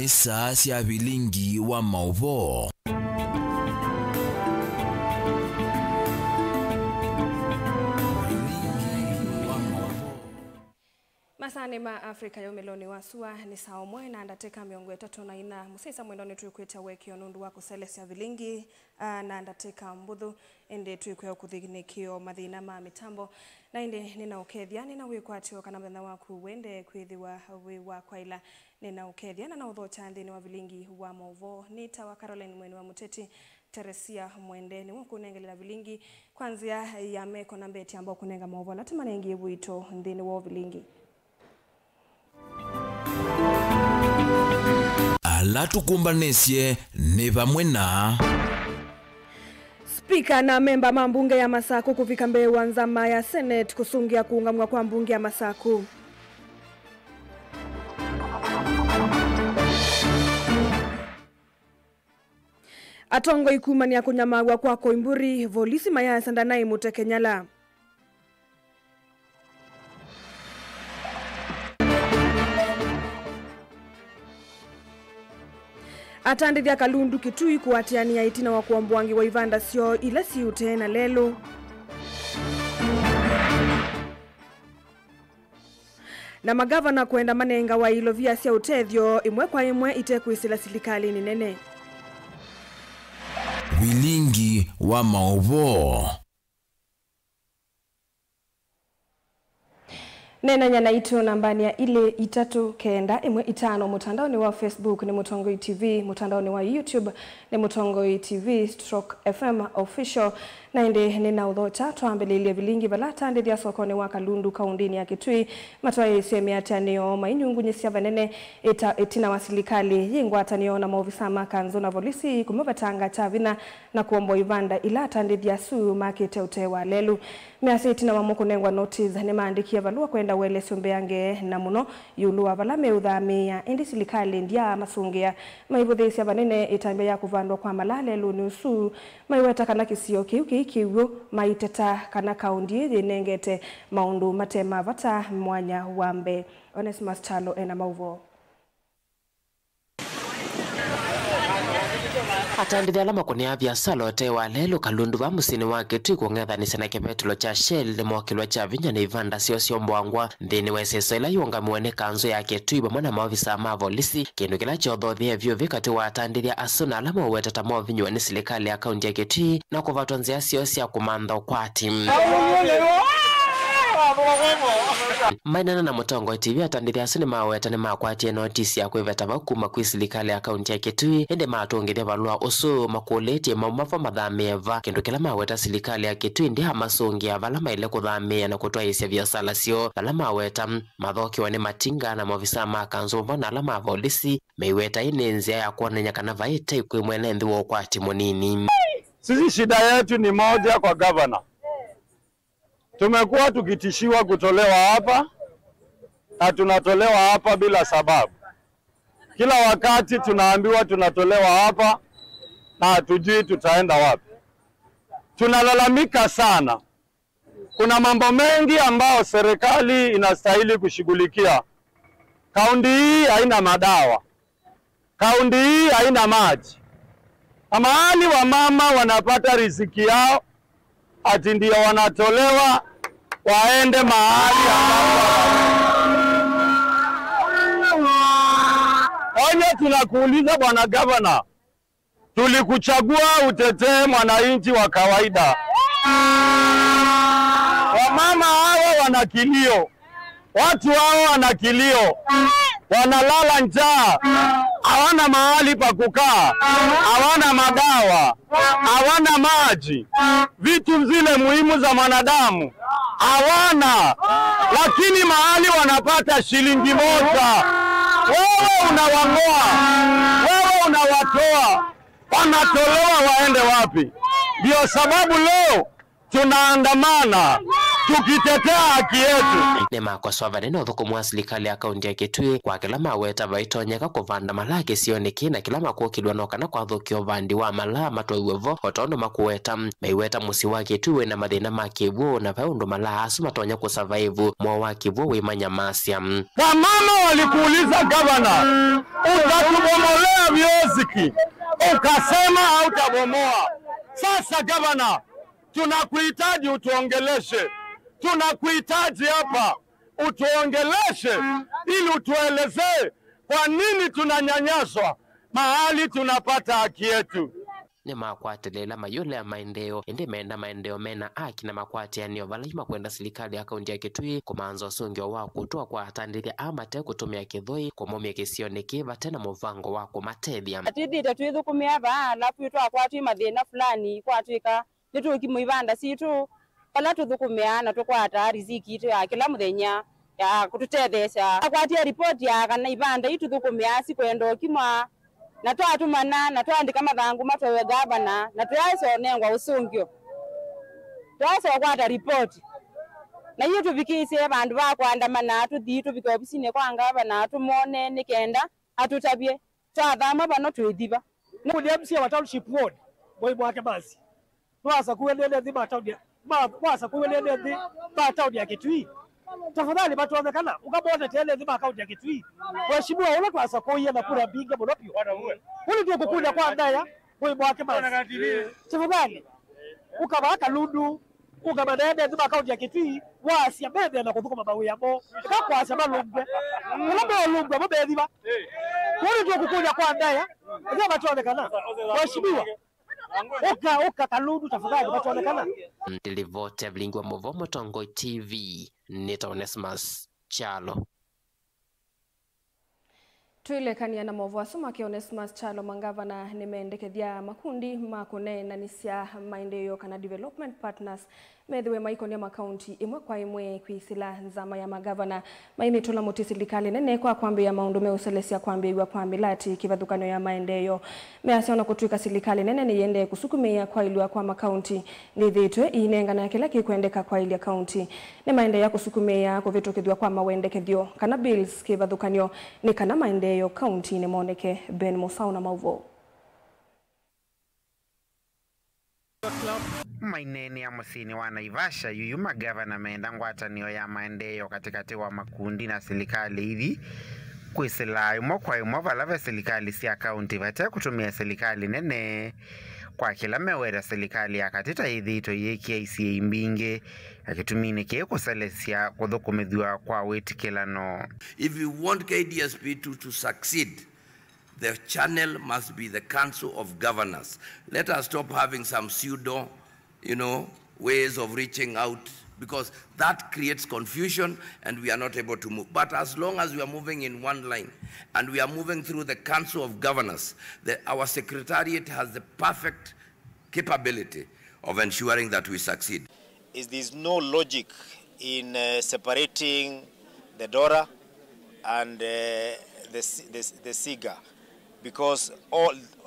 Nisa cia vilingi wa mauvo. Masane ma Afrika yo meloni wasua ni sao mwe na ndateka miongo 34 musisa mwendoni tuikweta weki onundu wako Celestia Vilingi na ndateka mbuthu ende tuikwea kuthiginikio mathina ma mitambo na inde nina ukethia nina wikwatio kana mthenya waku wende kwithiwa wa kwaila nina ukethia na uthocha nthini wa Vilingi wa mauvo ni tawa Caroline Mweni wa Muteti Teresia Mwende ni wakunengelera Vilingi kwanzia ya meko na mbeti ambao kunenga mauvo na tumanengie wito nthini wa Vilingi. Ala tukumbanesie ni vamwe na Speaker na memba mambunge ya Masaku kufika mbewa nzama ya Senate kusungia kuungamwa kwa mbunge ya Masaku. Atongo ikumani ya kunyamagwa kwa Koimburi volisi maya sandanai Mutekenyala. Atandithia Kalundu Kitui kuatiania itina wa kuambwangi wa Ivanda sio ila si utena lelo. Na magavana kwenda manenga wa ilovia sia utethio imwe kwa imwe itekuisila silikali ni nene. Vilingi wa mauvo. Nena nyana ito nambani ya ile 3 imwe 5 mutandaoni wa Facebook ni Mutongoi TV, mutandaoni wa YouTube ni Mutongoi TV/FM official na inde nina udhocha tuambelele Vilingi balata ndithia sokoni wa Kalundu kaundini ya Kitui matwaye semi atanio mainyungu nyesia vanene etina wasilikali yingwatanio na maofisa makanzo na polisi kumabatanga chavina na kuombo Ivanda ilata ndithia su makete utewa lelu miasi etina wamukunengwa notice ni maandikia valua kwenda wele sombeange na muno yulu wa valame udhamia indi silikali ndia masungia maivuthisia vanene itambia ya kuvandwa kwa malale lunusu maiweta kana kisio kiukiwo maiteta kana kaundi nengete maundu matema vata mwanya wambe. Onesmus Chalo ena mauvo. Atandithia alama kunia biasalo otewa lelo Kalundu va musini wake tui kuongethanisa na kipetolo cha Shell ni mwakilwa cha vinya na Ivanda sio mbwangwa nthini weseso ila yungamiwe ni kanzo yake tui vamwe na maofisa ma polisi kindu kila chothothia vyo vikati wa atandithia asuna alama uwetata maovinywa ni silikali ya kaunti ya Kitui na kuvatwa nzia sio sia kumantha ukwati. Mainana na Mutongoi TV atandithia asuni maweta ni makwatie notisi ya kwiveta vakuma kwi silikali ya kaunti ya Kitui ende matungithia valua usu makuletie maumava mathameva kindu kila maweta silikali ya Kitui ndi hamasungia vala maile kuthamia na kutwaisya biasala sio vala maweta mathokiwa ni matinga na maofisa makanzo vana ala mavolisi meiweta ini nzia ya kuonenya kana vaita ikwimwene nthi wa ukwati munini. Sisi shida yetu ni moja kwa governor. Tumekuwa tukitishiwa kutolewa hapa na tunatolewa hapa bila sababu. Kila wakati tunaambiwa tunatolewa hapa na hatujui tutaenda wapi. Tunalalamika sana. Kuna mambo mengi ambao serikali inastahili kushughulikia. Kaunti hii haina madawa. Kaunti hii haina maji. Mahali wa mama wanapata riziki yao ati ndio wanatolewa waende mahali Onye tunakuuliza bwana governor, tulikuchagua utetee mwananchi wa kawaida. Wamama hao wana kilio, watu hao wana kilio, wanalala njaa, hawana mahali pa kukaa, hawana madawa, hawana maji, vitu zile muhimu za mwanadamu hawana, lakini mahali wanapata shilingi moja. Wewe unawangoa, wewe unawatoa, wanatolewa waende wapi? Ndio sababu leo tunaandamana, tukitetea haki yetu. Ni makosa vanene uthukumwa serikali ya kaunti ya Kitui kwa kila maweta vaitonyeka kuvanda malaki sioneki na kila makukilwa nokana kwa thukio vandi wa mala matwaiwevo otondo makuweta maiweta musi wa Kitui na mathina makivu na vaundu mala asu matonya kusurvive mwa wa kivu wimanya masya. Wamama walikuuliza gavana, utatubomolea vioziki, ukasema hautabomoa. Sasa gavana, tunakuhitaji utuongeleshe. Tunakuhitaji hapa utuongeleshe ili utuelezee kwa nini tunanyanyaswa mahali tunapata haki yetu. Ni makwatelela mayole ya maendeleo ende menda maendeleo mena aki na makwati yanio valima kwenda serikali ya kaunti ya Kitui kumanza usungio wa kutoa kwa atandithia amate kutumia kithoi kumomia kisioneki vatena muvango wa kumatethia. Atithi tatuithu kumiava alafu itwa kwatu mathina fulani kwatuika nitu kimuivanda situ ala tuthukumia na tukwata riziki itu ya kila muthenya ya kututethesha akwatia report ya kana ivanda ituthukumia sikwendo kimwa na twatumana na twandika mathangu matwewe gavana na twasonengwa usungio twaso kwata report na hiyo tuvikise bandu bakwandamana tuthi tuvike obisine kwa gavana tumone nikenda atutabie twathama bano twithiba ni MC wa township ward boy bwake basi twasa kuelele thiba town wasa kuelele thiba town ya Kitui tafadhali batuonekana ukabona tele thiba account ya Kitui waheshimiwa wala twasa kuia na kura binga bonopio ule ndio kukuja kwa ndaya boy bwake basi tafadhali ukabaka lundu ukabanende thiba account ya Kitui wasia bebe na kuthuka mabawe yabo kwa sababu lumbe lumbe mabethiba ule ndio kukuja kwa ndaya ndio batuonekana waheshimiwa Oka kalundu tafadhali batuonekana. Ndilivote vlingwa Movo Mutongo TV Nita Onesmus Chalo. Tuilekania na Movo asuma ki Onesmus Chalo mangavana nimendekethia makundi makone na nisya maendeleo kana development partners methiwe maikonia makaunti imwe kwa imwe kwisila nzama ya magavana maimitula muti serikali nene kwa kwambia maundu meuselesya kwambiwa kwa milati kivathukano ya maendeleo measiona kutuika serikali nene ni yende kusukumia kwa ilwa kwa makaunti ngithitwe inengana ya kila kikwendeka kwa ili ya kaunti ni maendeleo ya kusukumia kuvitukithwa kwa mawendekethio kana bills kivathukanio ni kana maendeleo kaunti ni moneke Ben Musau na Mauvo. Maineni ya musini wa Naivasha yuyu magavana meenda ngwatanio ya maendeleo katikati wa makundi na serikali hivi kwisila imwe kwa imwe valave serikali sia kaunti vate kutumia serikali nene kwa kila mewera serikali ya katita ithito yeki ICA imbinge akitumine kie kuselesya kuthukumithwa kwa witikilano. If you want KDSP to succeed, the channel must be the Council of Governors. Let us stop having some pseudo, ways of reaching out, because that creates confusion and we are not able to move. But as long as we are moving in one line and we are moving through the Council of Governors, our Secretariat has the perfect capability of ensuring that we succeed. There's no logic in separating the DORA and the SIGA, because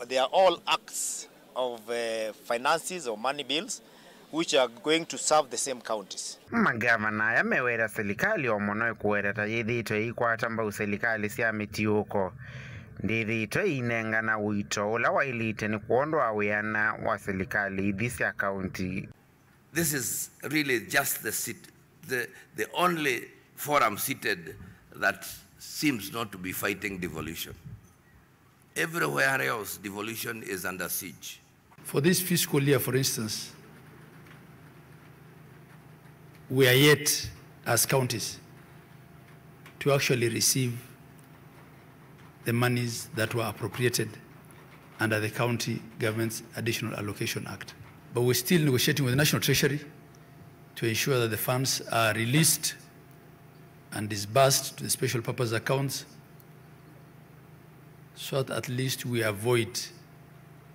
they are all acts of finances or money bills which are going to serve the same counties. Magavana yamewera serikali omono kuwereta yithito ikwatamba userikali sia mitiuko ndithito inengana wito ula wailite ni kuondwa awiana wa serikali thisi county. This is really just the only forum seated that seems not to be fighting devolution. Everywhere else, devolution is under siege. For this fiscal year, for instance, we are yet, as counties, to actually receive the monies that were appropriated under the County Government's Additional Allocation Act. But we're still negotiating with the National Treasury to ensure that the funds are released and disbursed to the special purpose accounts so that at least we avoid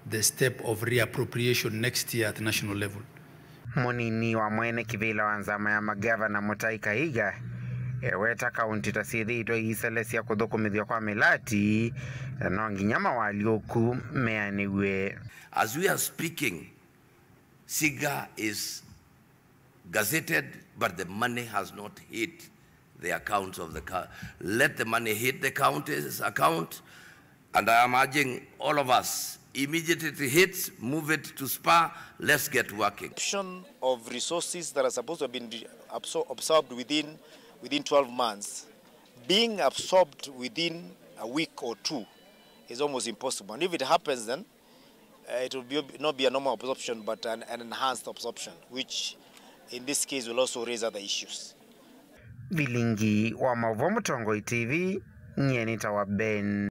the step of reappropriation next year at the national level. Munini wa mwene kivila wanzama ya magavana Mutahi Kahiga eweta kaunti tasithitwo iselesya kuthukumithio kwa milati no nginyama walioku meaniwe. As we are speaking, SIGA is gazetted, but the money has not hit the accounts of the county. Let the money hit the county's account, and I am urging all of us, immediately it hits, move it to SPA, let's get working. Of resources that are supposed to have been absorbed within 12 months, being absorbed within a week or two is almost impossible. And if it happens, then it will not be a normal absorption, but an enhanced absorption, which in this case will also raise other issues. Vilingi wa Mavuo Mutongoi TV, Nyenita wa Ben.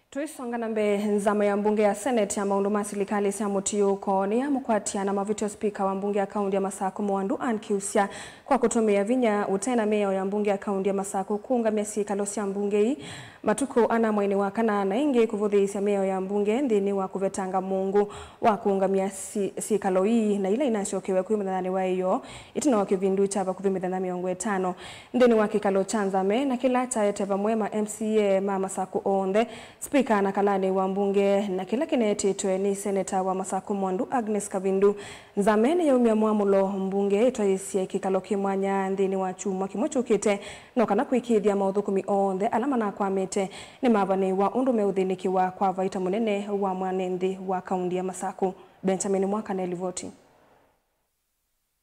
Tuisonga nambe nzama ya mbunge ya Senate ya maundu masilikali sia mutio koni ya mkwatia na mavitio spika wa mbunge ya kaundi ya Masako Mwandu Ann Kiusya kwa kutumia vinya utena meya ya mbunge ya kaundi ya Masako kuunga miasikalo sia mbunge hii matuko ana mwaini wakana na ingi kuvudhiisya meya ya mbunge ndini wa kuvetanga mungu wa kuunga miasikalo hii na ila inasiokewe kuimidhani wa iyo itina wakivindu chapa kuvimidhana miongo etano ndini wa kikalo chanzame na kila chaeteva mwema MCA ma Masako onde spika na kalani wa mbunge na kila kinetitwe ni seneta wa Masako Mwandu Agnes Kavindu nzamene ya umia muamulo mbunge itwaisye kikalo kimwanya ndini wa chuma kimochukite no kana kuikithia maudhukumi onde alama na kwamete ni mavani wa undume uthinikiwa kwa vaita munene wa mwanendi wa kaundi ya Masako. Benjamin Mwakana Livoti.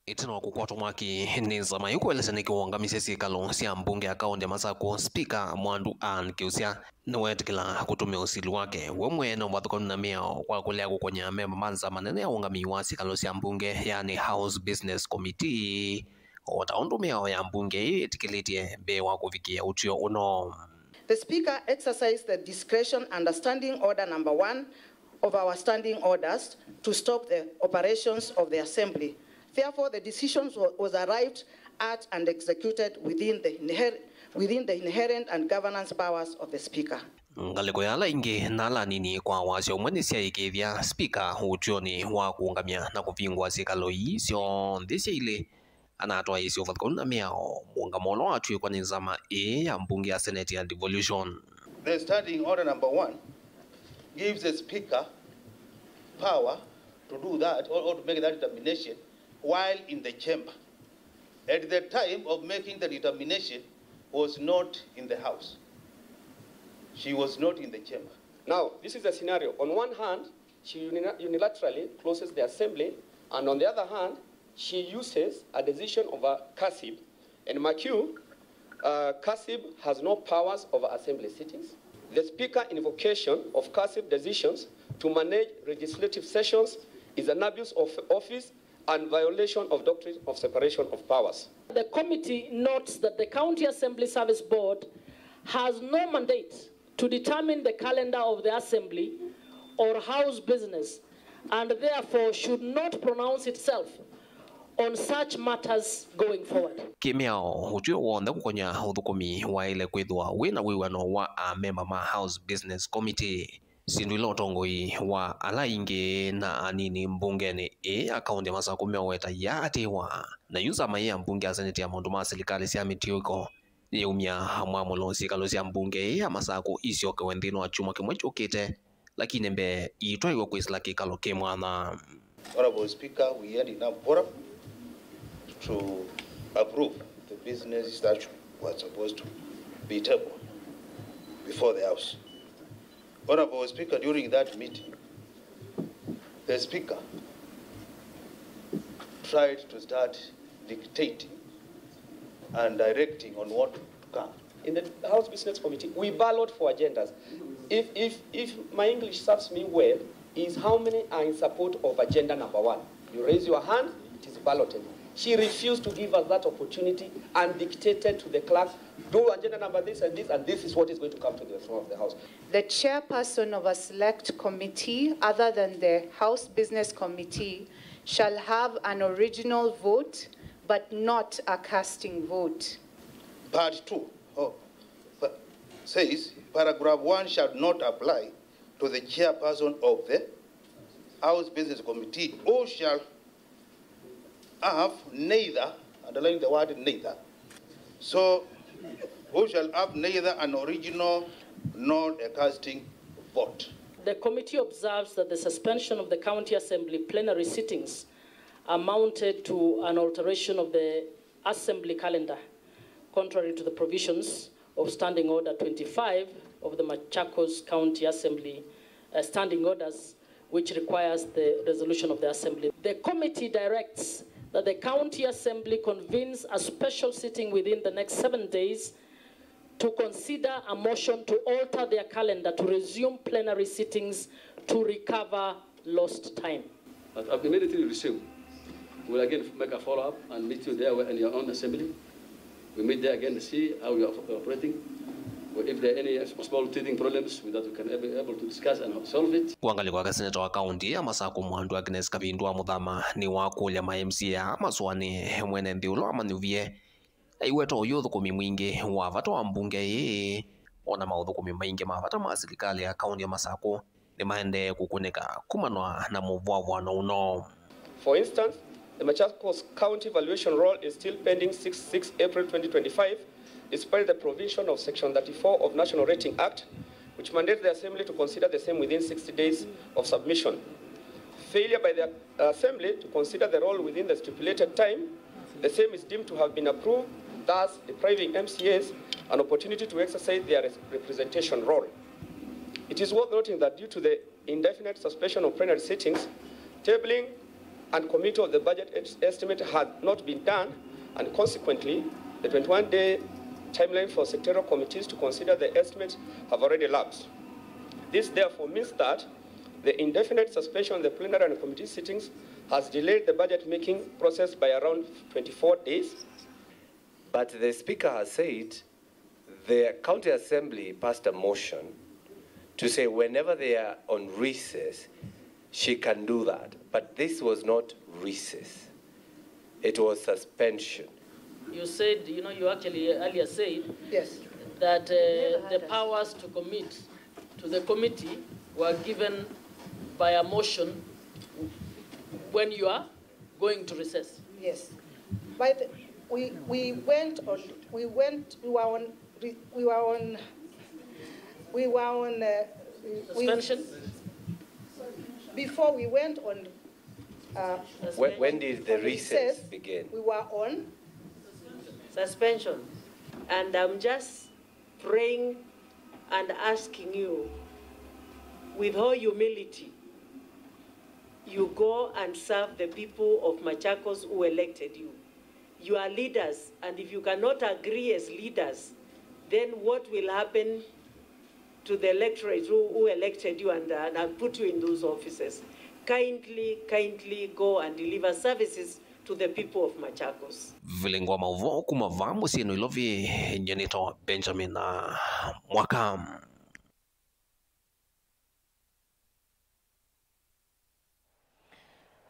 Itino kukwatu mwaki ni nzama yukueleza nikiwangamisya sikalo sia mbunge ya kaundi ya Masako spika Mwandu Ann Kiusya niwetikila kutumia usili wake wemwene wathukonu na miao kwa kulea kukonya memba manza manene ya ungami wa sikalo sia mbunge yani House Business Committee otaundu miao ya mbunge itikilitie be wa kufikia utio uno. The Speaker exercised the discretion under Standing Order number 1 of our standing orders to stop the operations of the Assembly. Therefore, the decision was arrived at and executed within the inherent and governance powers of the Speaker. Ngaliko yala ingi nala nini kwa wasio mwenisya ikithia spika utioni wa kuungamia na kuvingwa sikalo hii sio ndisya ile anatoa isi ufathukonu na miao muungamolo atui kwa nizama ya mbunge ya Senate ya devolution. The Standing Order number 1 gives the Speaker power to do that or to make that determination while in the chamber. At the time of making the determination was not in the House. She was not in the chamber. Now, this is a scenario. On one hand, she unilaterally closes the Assembly, and on the other hand, she uses a decision of a CASIB. And McHugh, CASIB has no powers over Assembly sittings. The Speaker invocation of CASIB decisions to manage legislative sessions is an abuse of office and violation of doctrine of separation of powers. The committee notes that the County Assembly Service Board has no mandate to determine the calendar of the Assembly or House business and therefore should not pronounce itself on such matters going forward. Kimiao ujue wonda kukonya uthukumi wa ile kwithwa wina wiwano wa member ma House Business Committee sinduilo utongoi wa ala ingi na anini mbungeni akaunti ya Masako meweta ya atiwa na yuza maya mbunge ya Senate ya maundu masilikali sia mitiuko ni umia mwamulo sikalo sia mbunge ya Masako isioke wendino wa chuma kimwechukite lakini mbe itwa kwisila kikalo kimwana. Honorable Speaker, we had enough forum to approve the business that was supposed to be tabled before the House. Honorable Speaker, during that meeting, the Speaker tried to start dictating and directing on what to come. In the House Business Committee, we ballot for agendas. If my English serves me well, is how many are in support of agenda number 1. You raise your hand, it is balloted. She refused to give us that opportunity and dictated to the clerk, do agenda number this, and this is what is going to come to the floor of the House. The chairperson of a select committee, other than the House Business Committee, shall have an original vote, but not a casting vote. Part 2 says, paragraph 1 shall not apply to the chairperson of the House Business Committee, or shall have neither, underline the word neither, so who shall have neither an original nor a casting vote. the committee observes that the suspension of the County Assembly plenary sittings amounted to an alteration of the Assembly calendar, contrary to the provisions of Standing Order 25 of the Machakos County Assembly Standing Orders, which requires the resolution of the Assembly. The committee directs that the County Assembly convenes a special sitting within the next 7 days to consider a motion to alter their calendar to resume plenary sittings to recover lost time. I've immediately resumed. We'll again make a follow-up and meet you there in your own assembly. We meet there again to see how we are operating. If there are any small teething problems that we can be able to discuss and solve it. Kuangalia kwa seneta wa kaunti ya Masako Mwandu Agnes Kabindwa Muthama ni wa kulia ma MCA maswani mwene ndiulo amanuvie iweto yuthukumi mwingi wa vato wa mbunge ona mauthukumi maingi mavata ma serikali ya kaunti ya Masako ni maende kukuneka kumanwa na muvwavwano uno. For instance, the Machakos County Valuation Roll is still pending 6 April 2025, despite the provision of Section 34 of National Rating Act, which mandates the Assembly to consider the same within 60 days of submission. Failure by the Assembly to consider the roll within the stipulated time, the same is deemed to have been approved, thus depriving MCAs an opportunity to exercise their representation role. It is worth noting that due to the indefinite suspension of plenary sittings, tabling and committee of the budget estimate had not been done, and consequently, the 21-day timeline for sectorial committees to consider the estimates have already lapsed. This therefore means that the indefinite suspension of the plenary and committee sittings has delayed the budget-making process by around 24 days. But the Speaker has said the County Assembly passed a motion to say whenever they are on recess, she can do that. But this was not recess. It was suspension. You said, you actually earlier said that the powers to commit to the committee were given by a motion when you are going to recess. Yes. We were on suspension. Before we went on. When did the recess begin? We were on suspension, and I'm just praying and asking you, with all humility, you go and serve the people of Machakos who elected you. You are leaders, and if you cannot agree as leaders, then what will happen to the electorate who elected you and put you in those offices? Kindly go and deliver services to the people of Machakos. Vilengwa mauvo kumava musieno ilovi nyenito Benjamin Mwakam.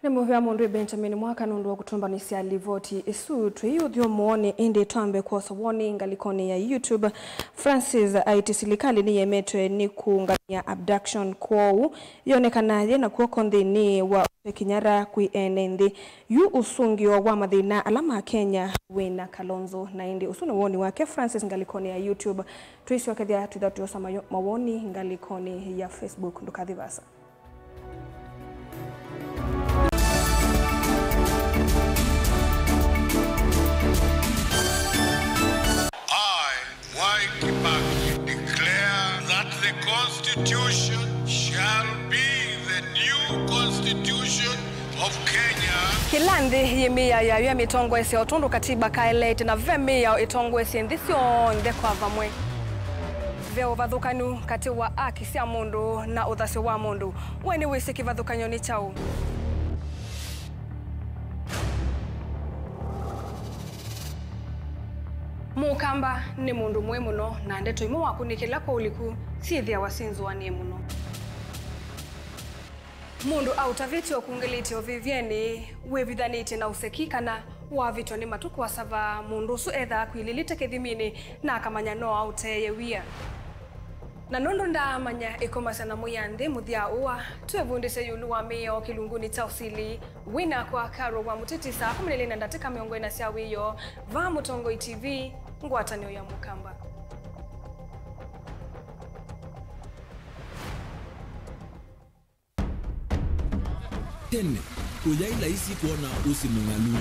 Nemuhya mundu Benjamin Mwaka nundu wa kutumbanisia livoti isu tuiyuthio muone indi twambe kwa sawoni ngalikoni ya YouTube. Francis aiti silikali ni yemetwe ni kuungania abduction kwou yonekana yena kuwa konthini wa Kinyara kuienende yu usungio wa mathina alama Kenya wena Kalonzo na indi usuna woni wake Francis ngalikoni ya YouTube tuisi wakethia tutatuosa mawoni ngalikoni ya Facebook ndukathivasa. Constitution shall be the new constitution of Kenya. Kilandi yimia ya mitongo ese otundu katiba kaelete na vemi ya itongo ese ndisio ndekwa vamwe. Veo vathukanu kati wa aki cia mundu na uthasi wa mundu. Weni wisi kivathukanyo ni chau. Mukamba ni mundu mwe muno na ndeto imu wakunikila kwa uliku sithia wasinzu wanie muno. Mundu autaviti okungiliti ovivyeni wevithaniti na usekikana wavito ni matuku wasava mundu su etha kwililite kithimini na akamanya no auteye wia. Na nondo ndamanya ikomasana muyandi muthia uwa tuevundise yulu wa mio kilunguni cha usili wina kwa karo wa mutitisa kumelelina ndateka miongo ina sia wiyo va Mutongo TV ngwatanio ya Mukamba. tene uyaila isi kuona usimungalu.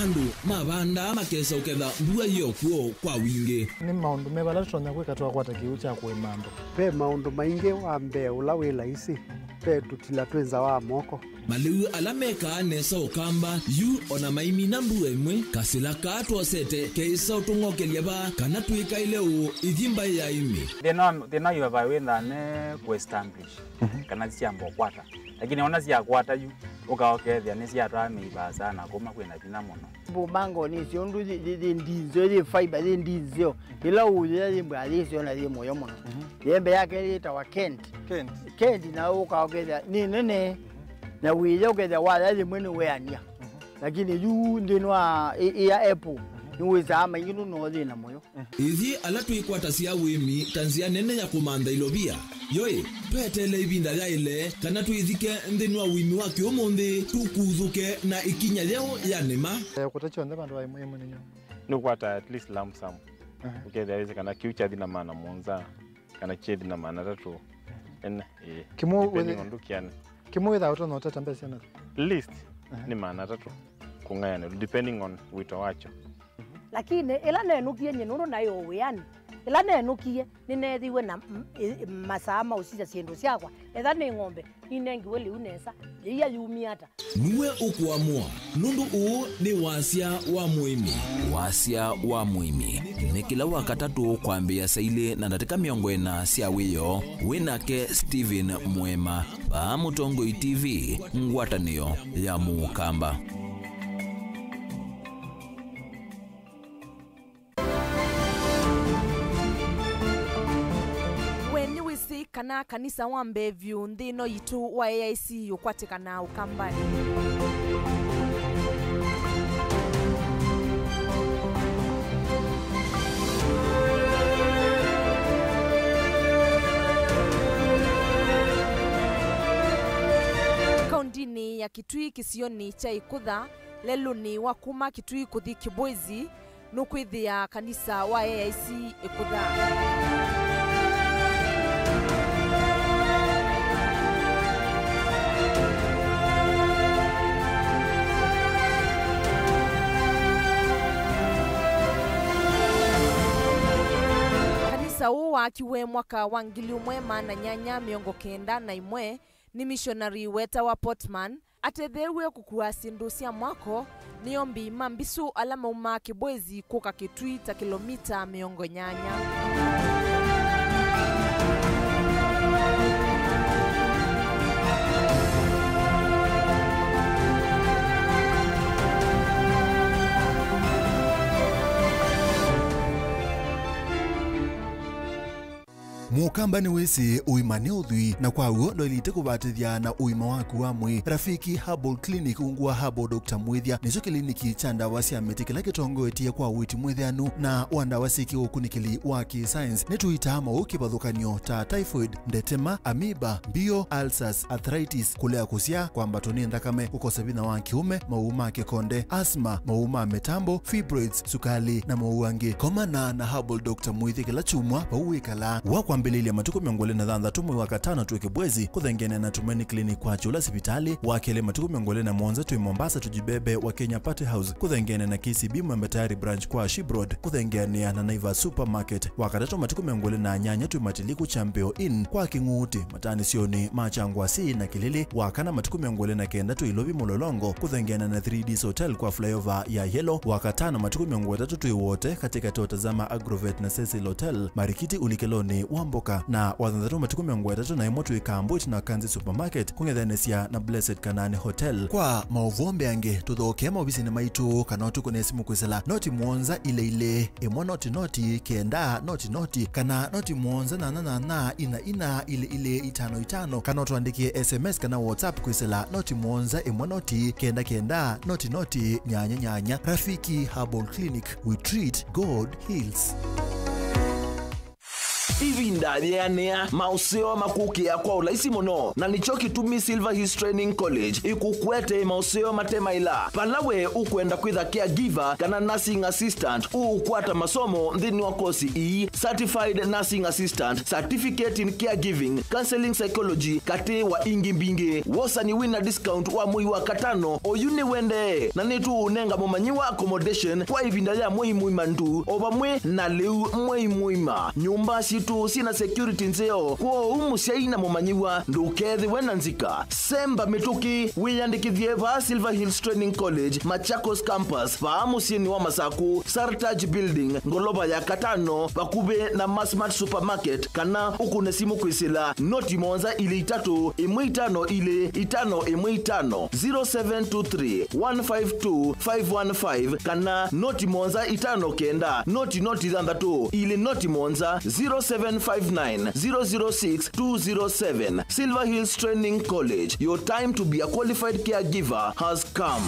Andu mabanda makesa uketha mbua yokuo kwa wingi. Ni maundu mebala tutonya kwikatwa kwata kiucha kwe mambo. Pe maundu maingi wambe ula wila isi. Pe tutila twenza wa moko. Maliu alameka nesa ukamba yu ona maimi na mbua imwe kasila katwa sete keisa utungokelia ba kana tuika ileo idhimba ya imi. Thina yu wawenda ne kuestablish kana siambo kwata. Lakini ona sia kwata yu ukaokethia ni sia twa meiba sana kuma kwena thina muno. Bumango ni siondu ndizo ni fiber ndizo ila uya limba alisio na limo yo muno. Yembe yake litawa Kent na ukaokethia ni nene na wile ukethia wala limwe weania. Lakini yu ndinwa ya Apple niweza ama yinu no thina moyo. Ithi alatu ikwata sia wimi tanzia nene ya kumanda ilobia. Yoe, petele ibinda ya ile, kana tuithike ndinwa wimi waki omonde, tukuthuke na ikinya leo ya nema. Kutacho ndeba ndo imu ninyo. Nukwata at least lump sum. There is kana kiucha dina maana monza, kana chedi na maana tatu. Kimu without no tata mbesi na. List ni maana tatu. Kungayana depending on wito wacho. Lakini ila nenukie nyenuru nayo weani. Ila nenukie ninethiwe na masama usija siendo siakwa. Etha ni ng'ombe ninengiwe liu nesa iya yumi ata. Niwe ukuamua nundu uu ni wasia wa muimi. Wasia wa muimi ni kila wakatatu kwambia saile na ndatika miongo na sia wiyo winake Steven Mwema pa Mutongoi TV ngwatanio ya Mukamba. Kana kanisa wa Mbevu ndino yitu wa AIC yukwatikana Ukambani. Kaundini ya Kitui kisioni cha Ikutha leluni wa kuma Kitui kuthi Kibwezi nukwithia kanisa wa AIC Ikutha. Uwa kiwe mwaka wa 1991 ni missionary weta wa Portman atethewe kukua sindu sia mwako niombi mambisu alama uma Kibwezi kuka Kitui ta kilomita 80. Mukamba ni wese uimane uthui na kwa uo ndo ilite kubatithia na uima waku wa mwi. Rafiki Herbal Clinic ungua Herbal Dr. Mwithia nicho kliniki cha ndawa cia miti kila kitongoetie kwa witi mwithianu na wandawa siki ukunikili wa ki-science nituita maukibadhukanio ta typhoid, ndetema, amoeba, bio, ulcers, arthritis, kulea kusia, kwambatoni ndakame, kukosa bina wa kiume, mauma kikonde, asthma, mauma metambo, fibroids, sukali na mauangi. Komana na Herbal Dr. Mwithia kila chumwa pauwikala wakwa mbelili ya matuko miongole na dhanda tumu waka 5 tuwe Kibwezi kuthengene na Tumaini Clinic kwa chula sipitali wakele matuko miongole na Mwanza tuwe Mombasa tujibebe wa Kenya Party House kuthengene na KCB Mwembetari branch kwa Shibrod kuthengene na Naivas Supermarket wakatato matuko miongole na Nyanya tuwe Matiliku Champeo Inn kwa Kinguti matani sioni Machangwa si na Kilili wakana matuko miongole na Kenda tuwe Ilobi Mulolongo kuthengene na 3D Hotel kwa flyover ya Yellow wakatana matuko miongole tatu tuwe wote katika totazama Agrovet na Cecil Hotel Marikiti Ulikeloni Wamboka na wathandatu matuko miongwe tatu na imotu ikambwiti na Kanzi Supermarket kungethanesia na Blessed Kanani Hotel kwa mauvombe ange tuthoke maubisi na maitu kana tuko nesimu kwisela noti Mwanza ile imwa noti kenda noti kana noti Mwanza na ina ile 55 kana tuandikie SMS kana WhatsApp kwisela noti Mwanza imwa noti kenda noti nyanya. Rafiki Herbal Clinic, we treat, God heals. ivinda rĩanĩa mauseo makukia kwa ulaisi muno na nicho kitumi Silver Hills Training College ikukwete mauseo matemaila palawe ukwenda kwitha caregiver kana nursing assistant ukwata masomo nthini wa kosi Certified Nursing Assistant, Certificate in Caregiving, Counseling Psychology kati wa ingi mbingi wosa ni wina discount wa mui wa katano oyuni wende na nitu unenga mumanyiwa accommodation kwa ivinda ya mui muimandu obamwe na leu mui muima nyumba situ sina security nzeo kwa umusiaina mumanyiwa ndukethi wena nzika semba mituki wiyandikithie va Silver Hills Training College Machakos Campus va musini wa Masaku Sartaj Building ngoloba ya katano bakube na Massmart Supermarket kana ukune simu kwisila noti monza ile 3 ile 5 0723 152 515 kana noti monza 5 kenda noti zandatu ile noti monza 0759 006 207. Silver Hills Training College, your time to be a qualified caregiver has come.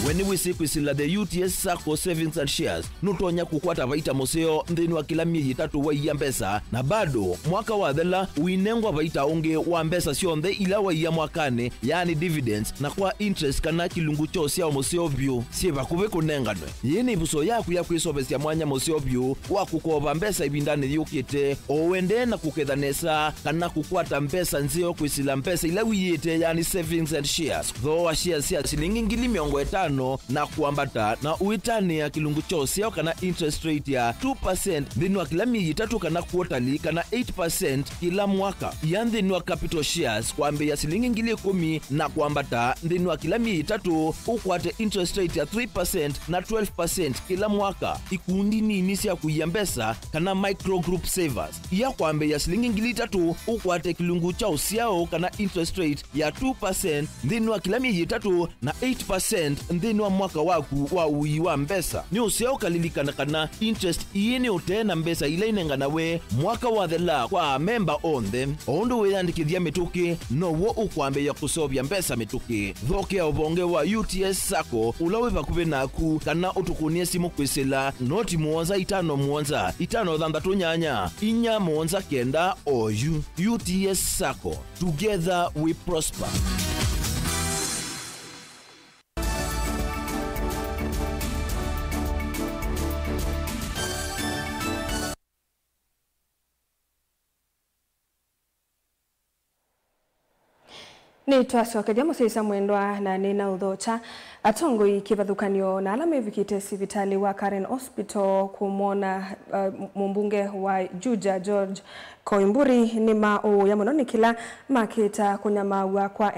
When we see kwisila the UTS Sacco Savings and Shares nutonya kukwata vaita museo nthini wa kila miezi 3 wa iya mbesa na bado mwaka wa thela uinengwa vaita unge wa mbesa sionthe ila wa iya mwakane yani dividends na kwa interest kana kilungu cho sia museo vyu siva kuve kunenganwe yini buso yaku ya kwisobesia mwanya museo vyu wa kukova mbesa ibindani yukite owende na kukethanesa kana kukwata mbesa nzeo kwisila mbesa ila wiyete yani Savings and Shares though shares ya shilingi 500 na kuambata na uitani ya kilungu chosia kana interest rate ya 2% thini wa kila miezi 3 kana quarterly kana 8% kila mwaka yanthini wa capital shares kwambe ya shilingi 10,000 na kuambata thini wa kila miezi 3 ukwate interest rate ya 3% na 12% kila mwaka ikundi nini sia kuia mbesa kana micro group savers ya kwambe ya shilingi 3 ukwate kilungu chao siao kana interest rate ya 2% thini wa kila miezi 3 na 8% nthini wa mwaka waku wa ui wa mbesa ni useo kalilikana kana interest iini utena mbesa ila inengana we mwaka wa thela kwa member onthe oundu wiyandikithia mituki nowo ukwambe ya kusobya mbesa mituki thokea ubonge wa UTS Sacco ula wi vakuvi naku kana utukunie simu kwisila noti muonza 5 inya muonza kenda oyu UTS Sacco, together we prosper. Ni twacokeria musisa mwendwa na nina uthocha atongoi kivathukanio na alama ivikite sivitali wa Karen Hospital kumona mumbunge wa Juja George Koimburi ni mao ya muno nikila makita kunyamawa kwa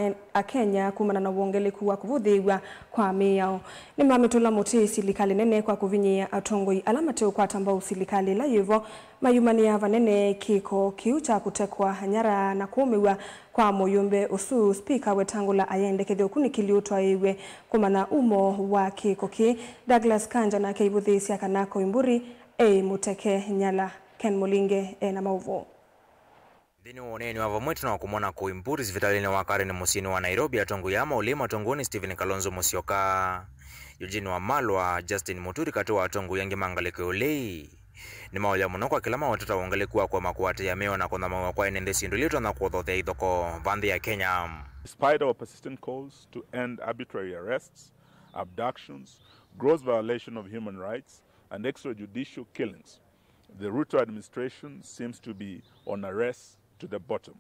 Kenya kumana na uongeleku wa kuvuthiwa kwa miao ni mamitula muti silikali nene kwa kuvinyia atongoi alama teo kwa tambao silikali la yivo mayumani ya vanene kiko kiucha kutekwa nyara na kuumiwa kwa moyumbe usu speaker wetangula ayende kethio kunikiliutwa iwe kumana umo wa kikoki Douglas Kanja na keibuthisia kana Koimburi muteke nyala Ken Mulinge na mauvo Dini woneni wava mwetu na wakumona Koimburi zivitalini wa Karen musini wa Nairobi atongu yama ulima atongoni Stephen Kalonzo Musyoka Eugene Wamalwa Justin Muturi katoa atongu yangi mangaleke ulei ni maulia muno kwa kila mawatata wangalekuwa kwa makuwate ya meo na kwa mawa kwa enende sindulitu na kuodhothea idhoko vandhi ya Kenya. Despite our persistent calls to end arbitrary arrests, abductions, gross violation of human rights, and extrajudicial killings, the Ruto administration seems to be on a race to the bottom.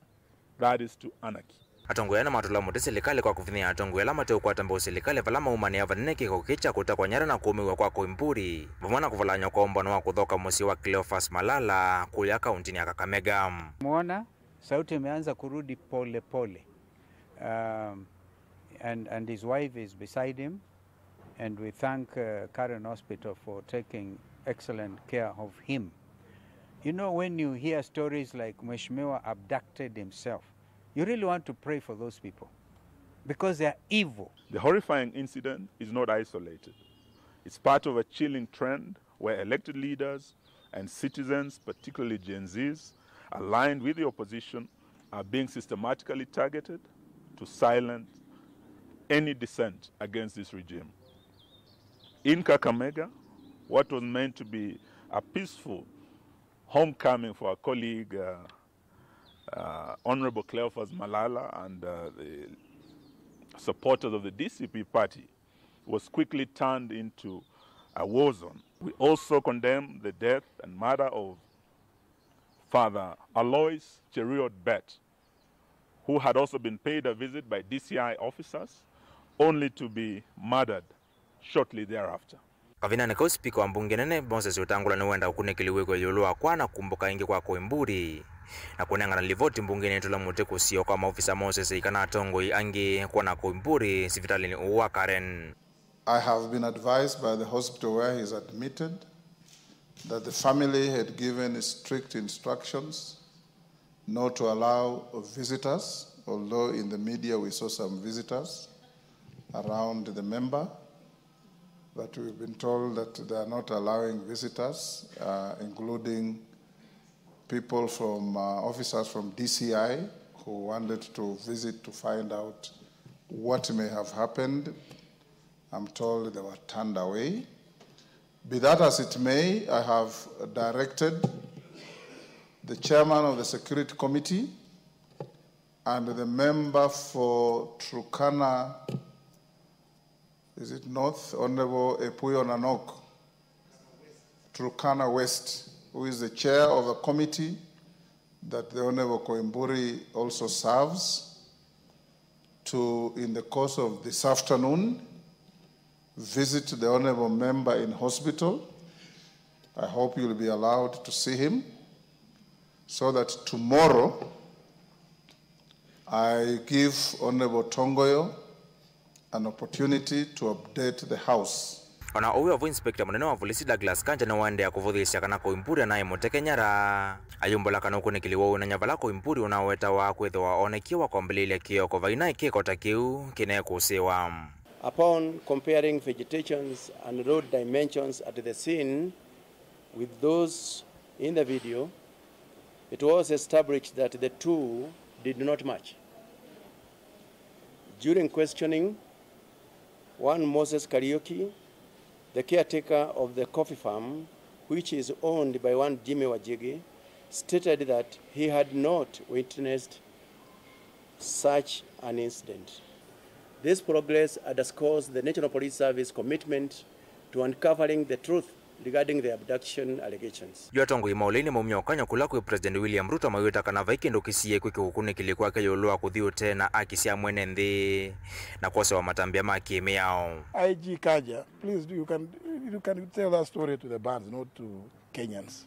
That is to anarchy. Atongo yana matula muti serikali kwa kufinia atongo yala mateo kwa tambo serikali valama umani ya vanene kiko kicha kutakwa nyara na kuumiwa kwa Koimburi. Vumana kuvalanya kwa umbano wa kudhoka musi wa Cleophas Malala kuya kauntini ya Kakamega. Muona sauti imeanza kurudi pole pole. And his wife is beside him, and we thank Karen Hospital for taking excellent care of him. You know, when you hear stories like Mheshimiwa abducted himself, you really want to pray for those people because they are evil. The horrifying incident is not isolated. It's part of a chilling trend where elected leaders and citizens, particularly Gen Zs, aligned with the opposition, are being systematically targeted to silence any dissent against this regime. In Kakamega, what was meant to be a peaceful homecoming for our colleague, Honorable Cleophas Malala and the supporters of the DCP party was quickly turned into a war zone. We also condemn the death and murder of Father Alois Cheriot Bet, who had also been paid a visit by DCI officers, only to be murdered shortly thereafter. Kavina niko spika wa mbunge nene Moses Wetangula ni wenda kunikiliwe kwa yolo akwana kumbuka ingi kwa Koimburi na kunengana livoti mbunge netu la Muteko sio kwa maofisa Moses ikana Tongoi angi kwa na Koimburi sivitali ni uwa Karen. I have been advised by the hospital where he is admitted that the family had given strict instructions not to allow visitors, although in the media we saw some visitors around the member, but we've been told that they are not allowing visitors, including people from officers from DCI who wanted to visit to find out what may have happened. I'm told they were turned away. Be that as it may, I have directed the chairman of the security committee and the member for Turkana, is it North, Honorable Epuyo Nanok, Turkana West, who is the chair of the committee that the Honorable Koimburi also serves, to, in the course of this afternoon, visit the honorable member in hospital. I hope you'll be allowed to see him, so that tomorrow I give Honorable Tongoyo an opportunity to update the House. Ona uwe wa inspector munene wa polisi Douglas Kanja na wande ya kuvudhisha kana Koimburi naye Mutekenyara ayumbola kana ukunikiliwa na nyavala Koimburi unaweta wa kwetwa onekiwa kwa mbelele kio kwa vaina kiko takiu kine kusewa. Upon comparing vegetations and road dimensions at the scene with those in the video, it was established that the two did not match. During questioning, one Moses Kariuki, the caretaker of the coffee farm, which is owned by one Jimmy Wajigi, stated that he had not witnessed such an incident. This progress underscores the National Police Service commitment to uncovering the truth regarding the abduction allegations. Tongoi maulini mumyokanya kulako President William Ruto mayuta kana vaikendo kisiye kwiki hukune kilikuwa ke yoloa kudhiu tena akisia mwene ndi na kwose wa matambia maki miao. IG Kaja, please you can tell that story to the bands, not to Kenyans.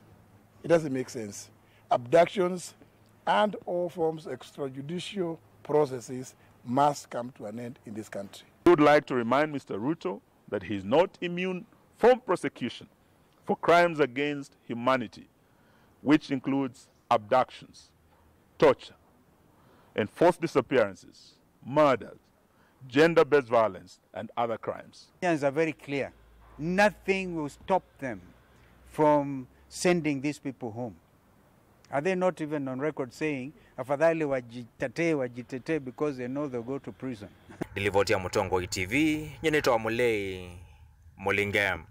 It doesn't make sense. Abductions and all forms of extrajudicial processes must come to an end in this country. I would like to remind Mr. Ruto that he is not immune from prosecution for crimes against humanity, which includes abductions, torture, enforced disappearances, murders, gender-based violence, and other crimes. Kenyans are very clear. Nothing will stop them from sending these people home. Are they not even on record saying, afadhali wajitetee because they know they'll go to prison? Nilivotia Mutongoi TV, nyenito Mulei, Mulingam.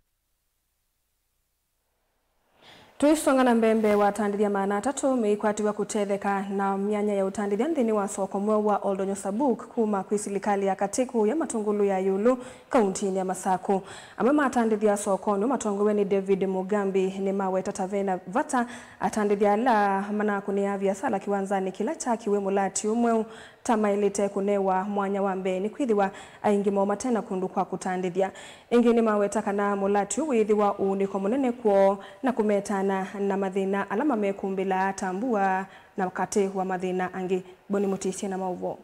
Tuisonga na mbembe wa tandithia maana tatu meikwatiwa kutetheka na myanya ya utandithia nthini wa soko mwe wa Oldonyo Sabuk kuma kwi serikali ya Katiku ya Matungulu ya Yulu kaunti ya Masaku. Amwe matandithia soko no matongowe ni David Mugambi ni maweta tavena vata atandithia la manaku ni avya sala kiwanzani kila cha kiwemo lati umwe tamailite kunewa mwanya wa mbeni kwithiwa aingimo matena kundu kwa kutandithia ingi ni maweta kana mulati withiwa uniko munene kwo na kumetana na mathina alama mekumbila tambua na wakati wa mathina angi Boni Mutisia na mauvo.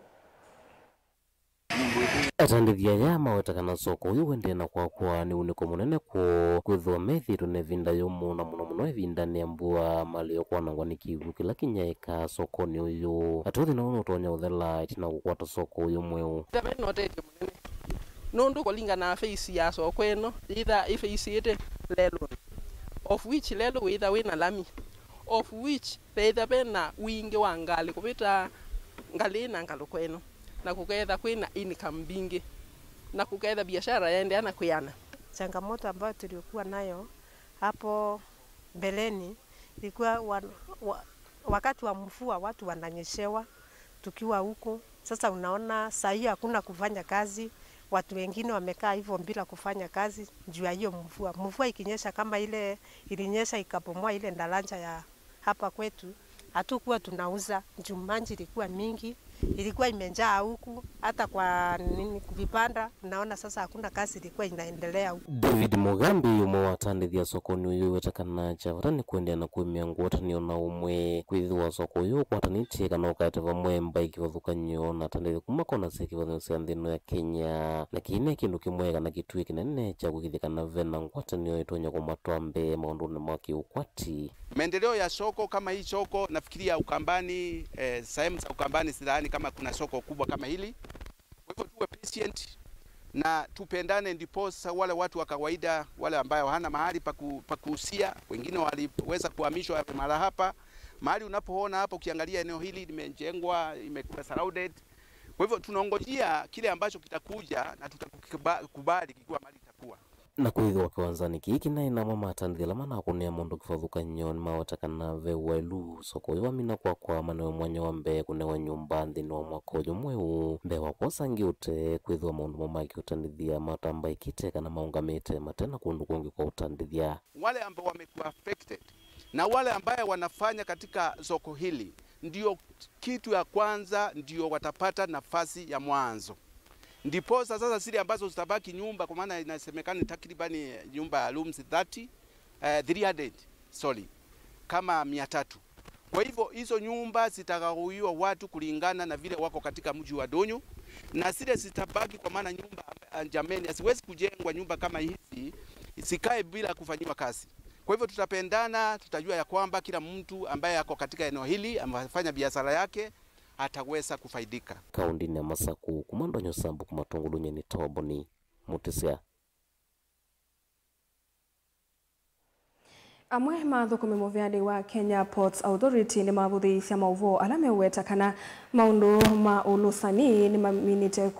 Atandithia ya maweta kana soko uyu wende na kwa ni uniko munene kwo kwithwa methiru ne vinda yomu na muno evinda ni ambua malio kwa nangwa ni kivu kila kinyaika soko ni uyu atuthi na unotonya uthela itina gukwata soko uyu mweu notete munene nundu kulingana na face ya soko eno either face ite lelo of which lelo either wina lami of which pena wingi wa ngali kupita ngali na ngalo kweno na kuketha kwina income bingi na kuketha biashara yaendeana kuyana. Changamoto ambayo tulikuwa nayo hapo mbeleni ilikuwa wakati wa mvua watu wananyeshewa tukiwa huko. Sasa unaona saa hii hakuna kufanya kazi, watu wengine wamekaa hivyo bila kufanya kazi juu ya hiyo mvua. Mvua ikinyesha kama ile ilinyesha ikapomoa ile daraja ya hapa kwetu, hatukuwa tunauza juu maji ilikuwa mingi, ilikuwa imejaa huku hata kwa vibanda. Unaona sasa hakuna kazi ilikuwa inaendelea huku. David Mugambi umwe watandithia sokoni uyu wetakana chavatani kuendea na kuimia nguotani ona umwe kwithiwa soko uyu kwatanitie kana ukate vamwe mbaiki vathukanyo na tandithi kuma kona seki vathusia nthino ya Kenya, lakini kindu kimwe kana kitui kinene cha kukithikana vena ngwatanio itonya kumatwambe maunduni mwa kiukwati. Maendeleo ya soko kama hii soko nafikiria Ukambani, sehemu za Ukambani sidhani kama kuna soko kubwa kama hili. Kwa hivyo tuwe patient na tupendane, ndipo wale watu wa kawaida wale ambao hana mahali pa kuhusia, wengine waliweza kuhamishwa mara hapa. Mahali unapoona hapa ukiangalia eneo hili limejengwa, imekuwa surrounded. Kwa hivyo tunaongojea kile ambacho kitakuja na tutakubali kikiwa mali itakuwa. Na kwithiwa kiwanzani kiki na ina mama atandithila mana akunia mundu kivathukanyo ni mawatakana vewelu soko iwa mina kwa manewe mwanya wa mbe kunewa nyumba nthini wa mwaka uyu mweu mbe wakwa sangiute kwithiwa maundu mamaki utandithia matamba ikite kana maungamite matena kundu kungi kwa utandithia. Wale ambao wamekuwa affected na wale ambao wanafanya katika soko hili ndio kitu ya kwanza, ndio watapata nafasi ya mwanzo. Ndipo sasa zile ambazo zitabaki nyumba, kwa maana inasemekana takribani nyumba ya rooms 300 kama 300. Kwa hivyo hizo nyumba zitagawiwa watu kulingana na vile wako katika mji wa Donyo, na zile zitabaki, kwa maana nyumba jameni asiwezi kujengwa nyumba kama hizi isikae bila kufanyiwa kazi. Kwa hivyo tutapendana, tutajua ya kwamba kila mtu ambaye ako katika eneo hili amefanya biashara yake ataweza kufaidika. Kaundini ya Masaku kumandonyo sambu kumatungulunya ni Toboni Mutisia. Amwe mathukumi muvyani wa Kenya Ports Authority ni mavuthiisya mauvo ala mewetakana maundu ma ulusani ni maminite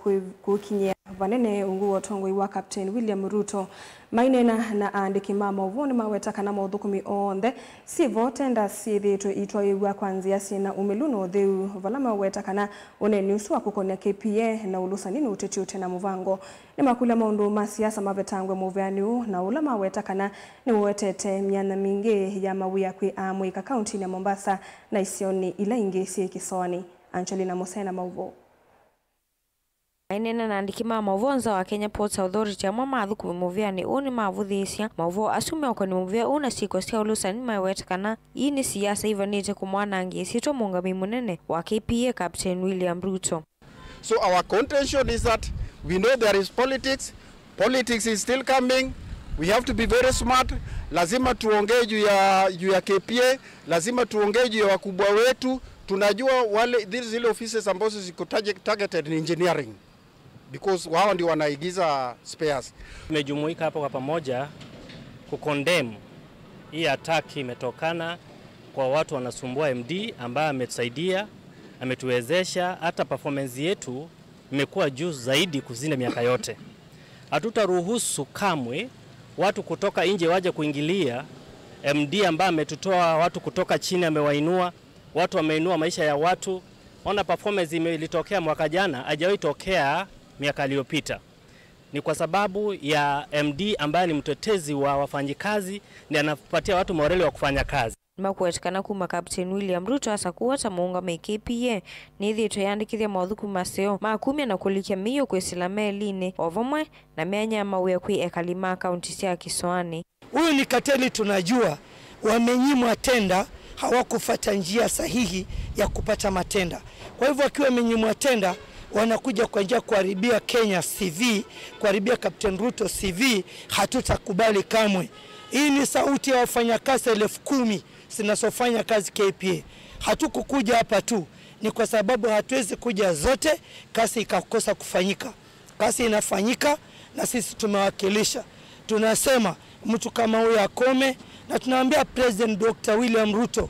kukinyia vanene ungu otongoi wa Captain William Ruto mainena na andiki ma mauvo ni mawetakana mathukumi onthe sivo tenda sithitwe itwaiwa kwanzia sina umiluno theu vala mawetakana uneni usu wa kukonia KPA na ulusani ni uteti utena muvango ni makula maundu ma siasa mavetangwe muvyani na ula mawetakana ni uwetete miana mingi ya mawia kwi Mwika kaunti ya Mombasa na isioni ila ingi si Kiswani. Angelina Musena mauvo. Ainena na andiki ma mauvo wa Kenya Ports Authority amwe mathukumi muvyani uni mavuthiisya mauvo asume okoni muvya una siko sia ulusani mawetakana ini siasa ivanite kumwanangi sitwa muungami munene wa KPA Captain William Ruto. So our contention is that we know there is politics. Politics is still coming. We have to be very smart. Lazima tuongee juu ya KPA, lazima tuongee juu ya wakubwa wetu. Tunajua wale zile offices ambazo ziko targeted in engineering because wao ndio wanaigiza spares. Tumejumuika hapo kwa pamoja kukondem hii attack imetokana kwa watu wanasumbua MD ambaye ametusaidia, ametuwezesha hata performance yetu imekuwa juu zaidi kuzina miaka yote. Hatutaruhusu kamwe watu kutoka nje waje kuingilia MD ambaye ametutoa watu kutoka chini, amewainua watu, wameinua maisha ya watu. Ona performance ilitokea mwaka jana, hajawahi tokea miaka iliyopita. Ni kwa sababu ya MD ambaye ni mtetezi wa wafanyikazi na anapatia watu morale wa kufanya kazi. Makuetakana kuma Captain William Ruto asa kuwata muungame KPA ni thito yandikithia mauthuku maseo makumia na kulikia miyo kwesila meline ovamwe na meanya mawia kwi ekalima kaunti sia Kiswani. Huyu ni kateli, tunajua wamenyimwa tenda, hawakufata njia sahihi ya kupata matenda. Kwa hivyo akiwa wamenyimwa tenda wanakuja kwa njia kuharibia Kenya CV, kuharibia Captain Ruto CV, hatutakubali kamwe. Hii ni sauti ya wafanyakazi 10,000 zinazofanya kazi KPA. Hatukukuja hapa tu, ni kwa sababu hatuwezi kuja zote kazi ikakosa kufanyika. Kazi inafanyika na sisi tumewakilisha. Tunasema mtu kama huyu akome, na tunaambia President Dr. William Ruto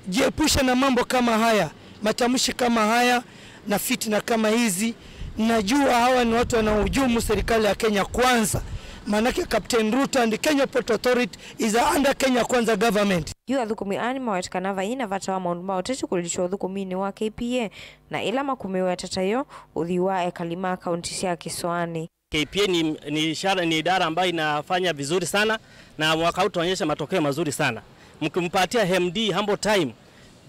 jiepushe na mambo kama haya, matamshi kama haya na fitna kama hizi. Najua hawa ni watu wanaohujumu serikali ya Kenya kwanza, Manake Captain Ruto and the Kenya Port Authority is under Kenya Kwanza government. Yu athukumi ani mawetikana vaina vata wa maundu mao tetu kulisho uthukumini wa KPA na ila makumi wa tatayo udhiwa ekalima kaunti sia Kisoani. KPA ni idara ambayo inafanya vizuri sana na mwaka huu tunaonyesha matokeo mazuri sana. Mkimpatia MD humble time,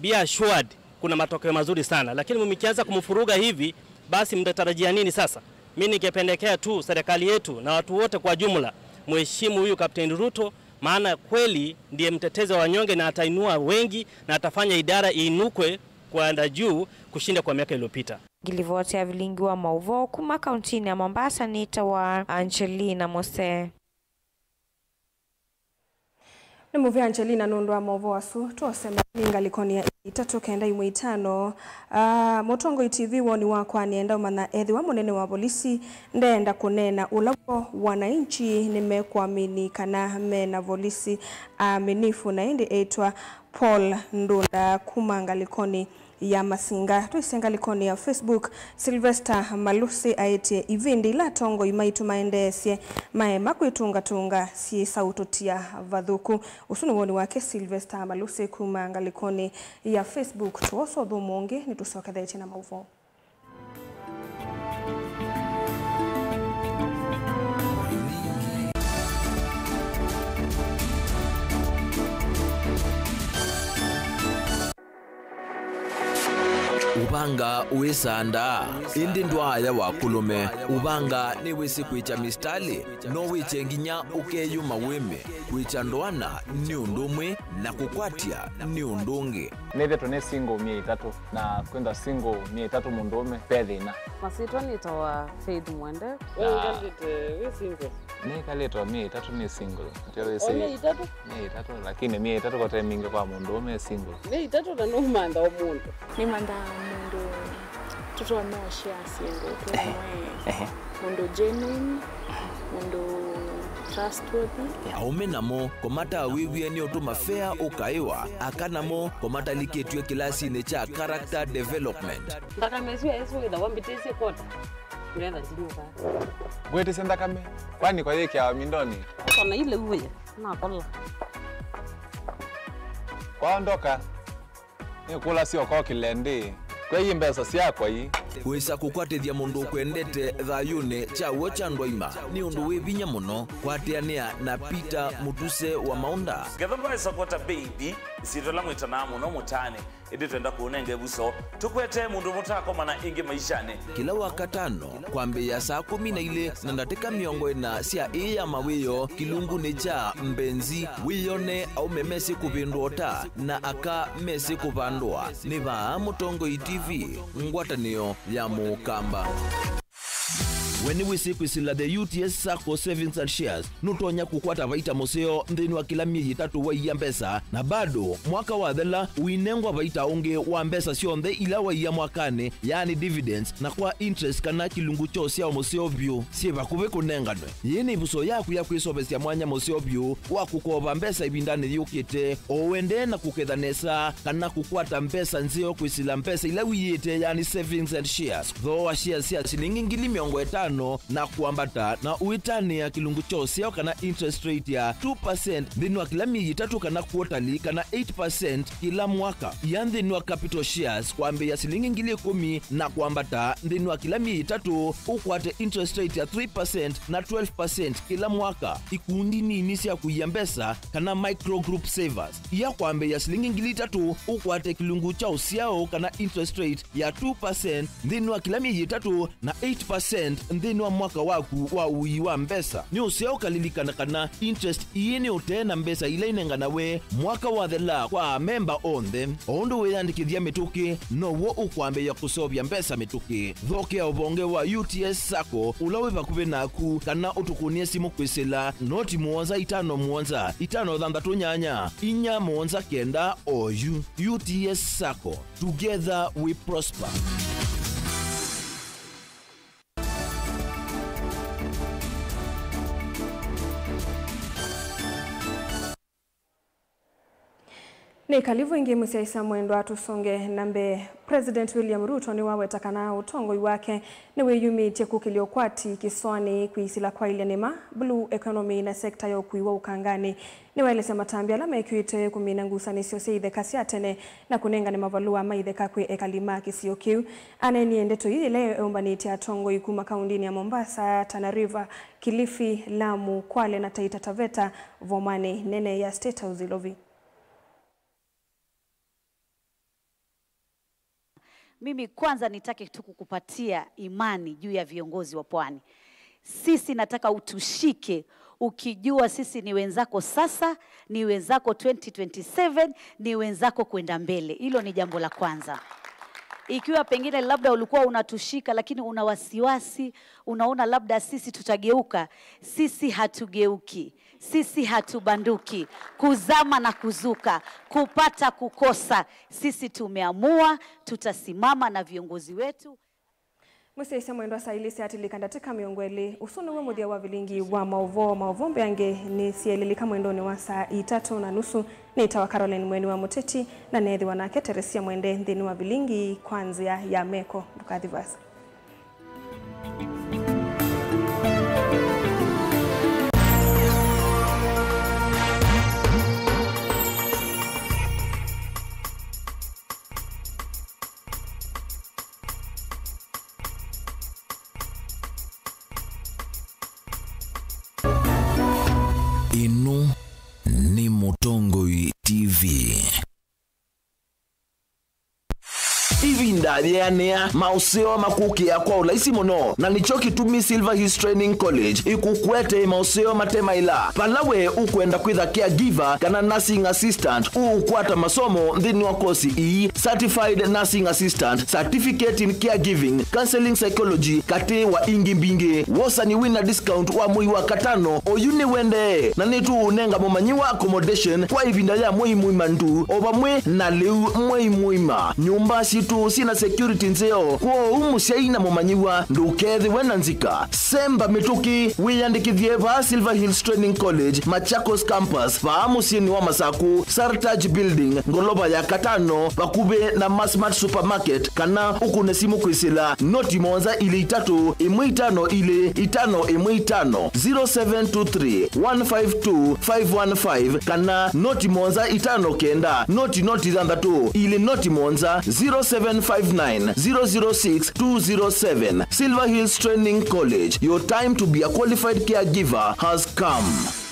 be assured kuna matokeo mazuri sana. Lakini mkianza kumfuruga hivi, basi mtatarajia nini sasa? Mimi ningependekea tu serikali yetu na watu wote kwa jumla mheshimu huyu Captain Ruto, maana kweli ndiye mtetezi wa wanyonge na atainua wengi na atafanya idara iinukwe kwenda juu kushinda kwa miaka iliyopita. Gilivote ya vilingi wa Mauvo kuma kauntini ya Mombasa ni tawa Angelina Mose. Ni muvi Angelina Nundu wa Mauvo wasu tuosema ninga likoni ya itatu kenda imwe itano. Mutongo TV woni wakwa nienda mana ethi wa munene wa polisi ndenda kunena ulapo wananchi nimekuamini kana mena polisi aminifu na indi etwa Paul Ndunda kumanga likoni ya Masinga. Tuisenga likoni ya Facebook Sylvester Malusi aetie ivindi la tongo imaitu maendesie maema kuitunga si sautotia vadhuku. Usunu woni wake Sylvester Malusi kumanga likoni ya Facebook tuoso dhumongi ni tusoka dheche na mauvo. Ubanga uisanda indi ndwaya wakulume ubanga ni wisi kuicha mistali no wiche nginya ukeyuma wime kuicha ndwana ni undumwe na kukwatia ni undungi nithe tune single 300 na kwenda single 300 mundume pethina masitwa nitawa Faith Mwende we single ni kaleta 300 ni single ndio si 300 lakini 300 kwa time mingi kwa mundume single 300 na no manda wa mundu ni manda mundu tuto no share single mundu genuine mundu trustworthy aumenamo komata wiwie ni otuma fair ukaiwa akanamo komata liketwe kilasi ne cha character development ndaka mezu yesu ida wambitese kota nenda zinuka gwete senda kame kwani kwa yeke ya mindoni kona ile uwe na kola kwaondoka ni kula sio kwa kilende kwa hii mbesa siakwa hii wisa kukwatithia mundu kwendete thayune cha wocha ndwaima ni undu wibinya muno kwatiania na Peter Mutuse wa Maunda gathamba isakota baby sitola mwitana muno mutane idi twenda kuonenge buso tukwete mundu mutako mana ingi maishane kila wakatano kwambe ya saa 12 na ndateka miongo na sia ya mawiyo kilungu ni cha mbenzi wiyone au memesi kupindota na aka mesi kupandwa ni ba Mutongo TV ngwatanio ya mukamba Weni wisi kwisila the UTS Sacco Savings and Shares nutonya kukwata vaita museo ndeni wa kila miezi 3 wa iya mbesa na bado mwaka wa dhela uinengwa vaita unge wa mbesa sionde ila wa iya mwakane yani dividends na kwa interest kana kilungu chosi ya museo view siva kuwe kunenganwe yini vuso yaku ya kwisobesi ya mwanya museo view wa kukova mbesa ibindane yukite owende na kukedhanesa kana kukwata mbesa nzeo kwisila mbesa ila wiyete yani Savings and Shares though wa shares ya shilingi ngili miongo na kuambata na uitani ya kilungu chosi ya kana interest rate ya 2% ndini wa kila miezi 3 kana quarterly kana 8% kila mwaka yandini wa capital shares kwambe ya shilingi ngili 10 na kuambata ndini wa kila miezi 3 ukwate interest rate ya 3% na 12% kila mwaka ikundi ni inisi ya kuyambesa kana micro group savers ya kwambe ya shilingi ngili 3 ukwate kilungu cha usiao kana interest rate ya 2% ndini wa kila miezi 3 na 8% ndeni wa mwaka waku wa uiwa mbesa ni useo kalilikana kana interest iene utena mbesa ila inengana we mwaka wa dhela kwa member on them ondo we yandikithia mituki no wo ukwambe ya kusobya mbesa mituki thoke obonge wa UTS Sacco ulawe bakube naku kana utukunie simu kwisila noti muonza 5 inya muonza kenda oyu UTS Sacco together we prosper. ni kalivu ingi musiaisa mwendo atusonge nambe President William Ruto ni wawetakana utongoi wake ni weyumitie kukiliokwati kiswani kuisila kwa ilenema blue economy na sekta ya kuiwa ukangani ni waelese matambi alama ikiwite kumina ngusanisio seithe kasi atene na kunenga ni mavalua maithe kakwe ekalima kisio kiu aneni endeto hii leo eumbaniti atongoi kuma kaundini ya Mombasa, Tana River, Kilifi, Lamu, Kwale na Taita Taveta vomani nene ya State House Lovi. Mimi kwanza nitake tu kukupatia imani juu ya viongozi wa pwani. Sisi nataka utushike ukijua sisi ni wenzako sasa, ni wenzako 2027, ni wenzako kwenda mbele. Hilo ni jambo la kwanza. Ikiwa pengine labda ulikuwa unatushika lakini una wasiwasi, unaona labda sisi tutageuka, sisi hatugeuki. Sisi hatubanduki, kuzama na kuzuka, kupata kukosa. Sisi tumeamua, tutasimama na viongozi wetu. Museisa mwendo sailisi atilikandatika miongweli usunu we mudia wa vilingi wa maovombe yange ni sielilika mwendoni wa saa 3:30 ni itawa Caroline Mweni wa Muteti na nethi wanake Teresia Mwende ndini wa vilingi kwanzia ya Meko Bukadhivasa. Inu ni Mutongoi TV. Ivinda nea mauseo makukia kwa ulaisi mono na nicho kitumi Silver Hills Training College ikukwete mauseo matema ila palawe ukwenda kwitha caregiver kana nursing assistant ukwata masomo ndini wa kosi Certified Nursing Assistant, Certificate in Caregiving, Counseling Psychology kate wa ingi mbinge wosa ni winner discount wa mui wa katano oyune wende na nitu unenga momanyiwa accommodation kwa ivinda ya mui mandu obamwe na leu mui ma nyumba situ sina security nzeo kwa umusiaina momanyiwa ndukethi wenanzika semba mituki wiyandikithie va Silver Hills Training College Machakos Campus va musini wa Masaku Sartaj Building ngoloba ya katano bakube na Massmart Supermarket kana ukune simu kwisila noti monza ile 3 imwitano ile 5 imwitano 0723 152 515 kana noti monza 5 kenda noti zandatu ile noti monza 0759 006 207. Silver Hills Training College. Your time to be a qualified caregiver has come.